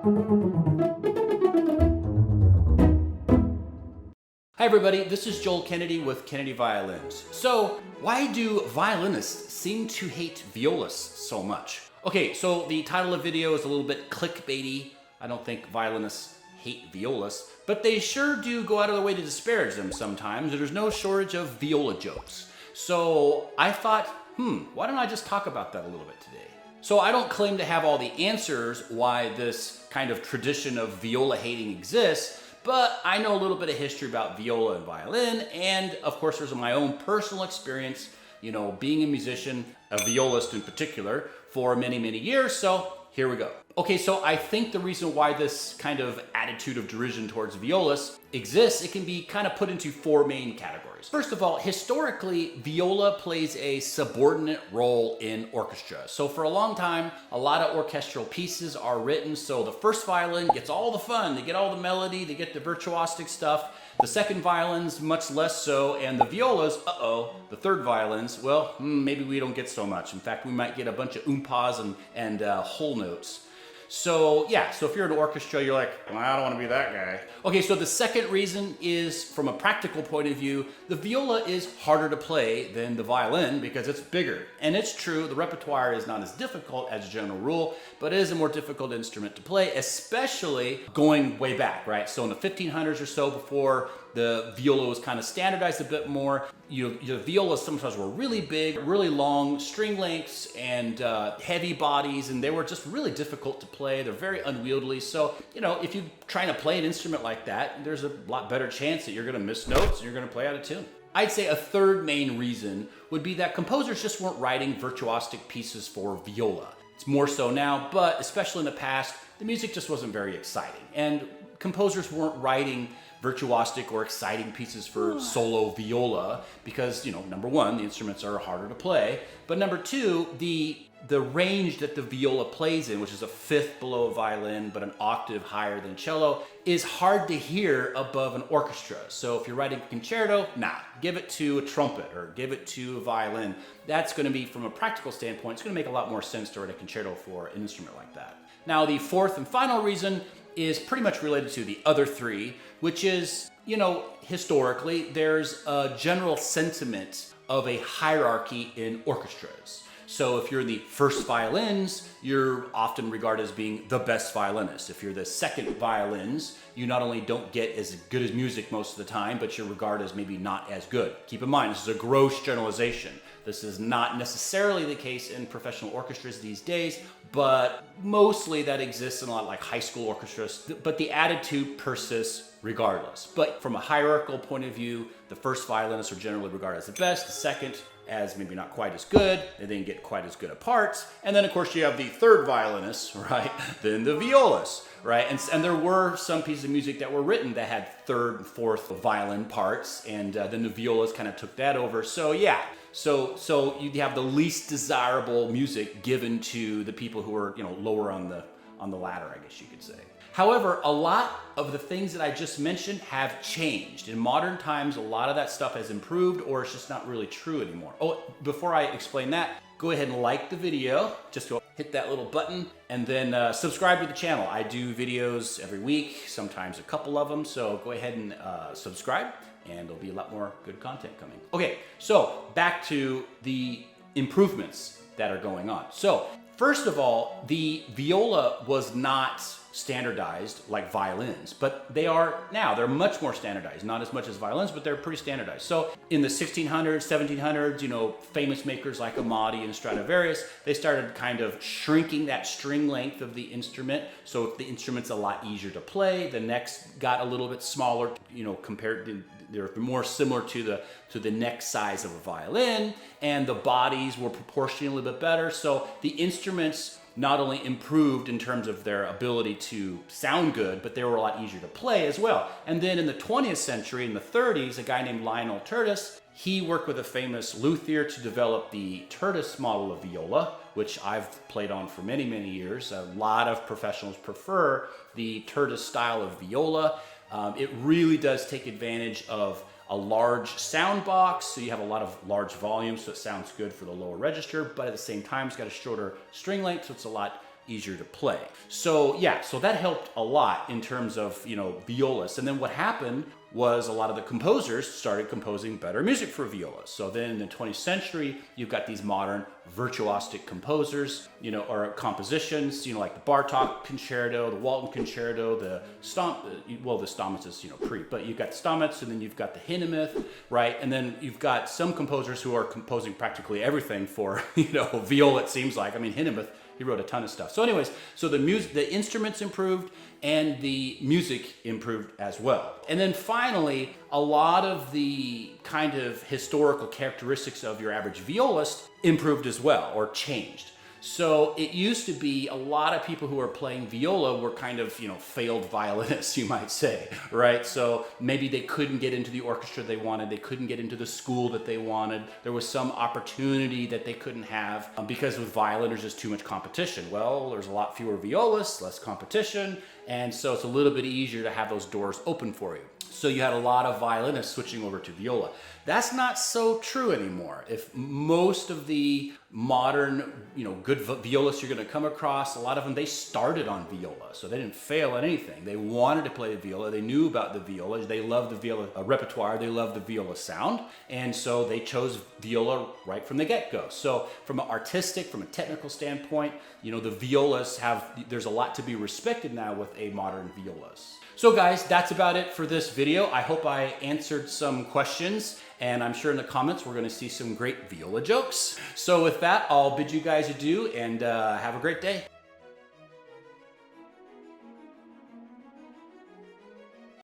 Hi everybody, this is Joel Kennedy with Kennedy Violins. So, why do violinists seem to hate violas so much? Okay, so the title of the video is a little bit clickbaity. I don't think violinists hate violas, but they sure do go out of their way to disparage them sometimes. There's no shortage of viola jokes. So I thought, why don't I just talk about that a little bit today? So I don't claim to have all the answers why this kind of tradition of viola hating exists, but I know a little bit of history about viola and violin, and of course there's my own personal experience, being a musician, a violist in particular, for many, many years, so here we go. Okay, so I think the reason why this kind of attitude of derision towards violas exists, it can be kind of put into four main categories. First of all, historically, viola plays a subordinate role in orchestra. So for a long time, a lot of orchestral pieces are written so the first violin gets all the fun, they get all the melody, they get the virtuosic stuff. The second violins, much less so, and the violas, the third violins, well, maybe we don't get so much. In fact, we might get a bunch of oompas and whole notes. So yeah, so if you're in an orchestra, you're like, well, I don't want to be that guy. Okay, so the second reason is, from a practical point of view, the viola is harder to play than the violin because it's bigger. And it's true, the repertoire is not as difficult as a general rule, but it is a more difficult instrument to play, especially going way back, right? So in the 1500s or so, before the viola was kind of standardized a bit more, your violas sometimes were really big, really long string lengths and heavy bodies, and they were just really difficult to play. They're very unwieldy. So, if you're trying to play an instrument like that, there's a lot better chance that you're going to miss notes and you're going to play out of tune. I'd say a third main reason would be that composers just weren't writing virtuosic pieces for viola. It's more so now, but especially in the past, the music just wasn't very exciting. And composers weren't writing virtuosic or exciting pieces for solo viola because, number one, the instruments are harder to play, but number two, the range that the viola plays in, which is a fifth below a violin but an octave higher than cello, is hard to hear above an orchestra. So if you're writing a concerto, give it to a trumpet or give it to a violin. That's going to be, from a practical standpoint, it's going to make a lot more sense to write a concerto for an instrument like that. Now, the fourth and final reason is pretty much related to the other three, which is, historically, there's a general sentiment of a hierarchy in orchestras. So if you're the first violins, you're often regarded as being the best violinist. If you're the second violins, you not only don't get as good as music most of the time, but you're regarded as maybe not as good. Keep in mind, this is a gross generalization. This is not necessarily the case in professional orchestras these days, but mostly that exists in a lot like high school orchestras, but the attitude persists regardless. But from a hierarchical point of view, the first violinists are generally regarded as the best, the second as maybe not quite as good, they didn't get quite as good at parts, and then of course you have the third violinists, right? Then the violas, right? And there were some pieces of music that were written that had third and fourth violin parts, and then the violas kind of took that over. So yeah, so you have the least desirable music given to the people who are lower on the ladder, I guess you could say. However, a lot of the things that I just mentioned have changed. In modern times, a lot of that stuff has improved, or it's just not really true anymore. Oh, before I explain that, go ahead and like the video. Just go hit that little button and then subscribe to the channel. I do videos every week, sometimes a couple of them, so go ahead and subscribe and there'll be a lot more good content coming. Okay, so back to the improvements that are going on. So first of all, the viola was not standardized like violins, but they are now. They're much more standardized, not as much as violins, but they're pretty standardized. So in the 1600s, 1700s, famous makers like Amati and Stradivarius, they started kind of shrinking that string length of the instrument. So if the instrument's a lot easier to play, the necks got a little bit smaller, compared to, they're more similar to the neck size of a violin, and the bodies were proportionally a little bit better. So the instruments not only improved in terms of their ability to sound good, but they were a lot easier to play as well. And then in the 20th century, in the 30s, a guy named Lionel Tertis, he worked with a famous luthier to develop the Tertis model of viola, which I've played on for many, many years. A lot of professionals prefer the Tertis style of viola. It really does take advantage of a large sound box, so you have a lot of large volume, so it sounds good for the lower register, but at the same time, it's got a shorter string length, so it's a lot easier to play. So yeah, so that helped a lot in terms of, you know, violas. And then what happened was a lot of the composers started composing better music for viola. So then in the 20th century, you've got these modern virtuosic composers, you know, or compositions, you know, like the Bartok Concerto, the Walton Concerto, the Stamets is, you know, but you've got the Stamets, and then you've got the Hindemith, right? And then you've got some composers who are composing practically everything for, you know, viola, it seems like. I mean, Hindemith, he wrote a ton of stuff. So anyways, so the instruments improved and the music improved as well. And then finally, a lot of the kind of historical characteristics of your average violist improved as well, or changed. So it used to be a lot of people who were playing viola were kind of, you know, failed violinists, you might say, right? So maybe they couldn't get into the orchestra they wanted, they couldn't get into the school that they wanted, there was some opportunity that they couldn't have because with violin there's just too much competition. Well, there's a lot fewer violists, less competition, and so it's a little bit easier to have those doors open for you. So you had a lot of violinists switching over to viola. That's not so true anymore. If most of the modern, you know, good violists you're going to come across, a lot of them, they started on viola, so they didn't fail at anything. They wanted to play the viola, they knew about the viola, they loved the viola repertoire, they loved the viola sound, and so they chose viola right from the get-go. So from an artistic, from a technical standpoint, you know, the violas there's a lot to be respected now with a modern violas. So guys, that's about it for this video. I hope I answered some questions, and I'm sure in the comments we're gonna see some great viola jokes. So with that, I'll bid you guys adieu and have a great day.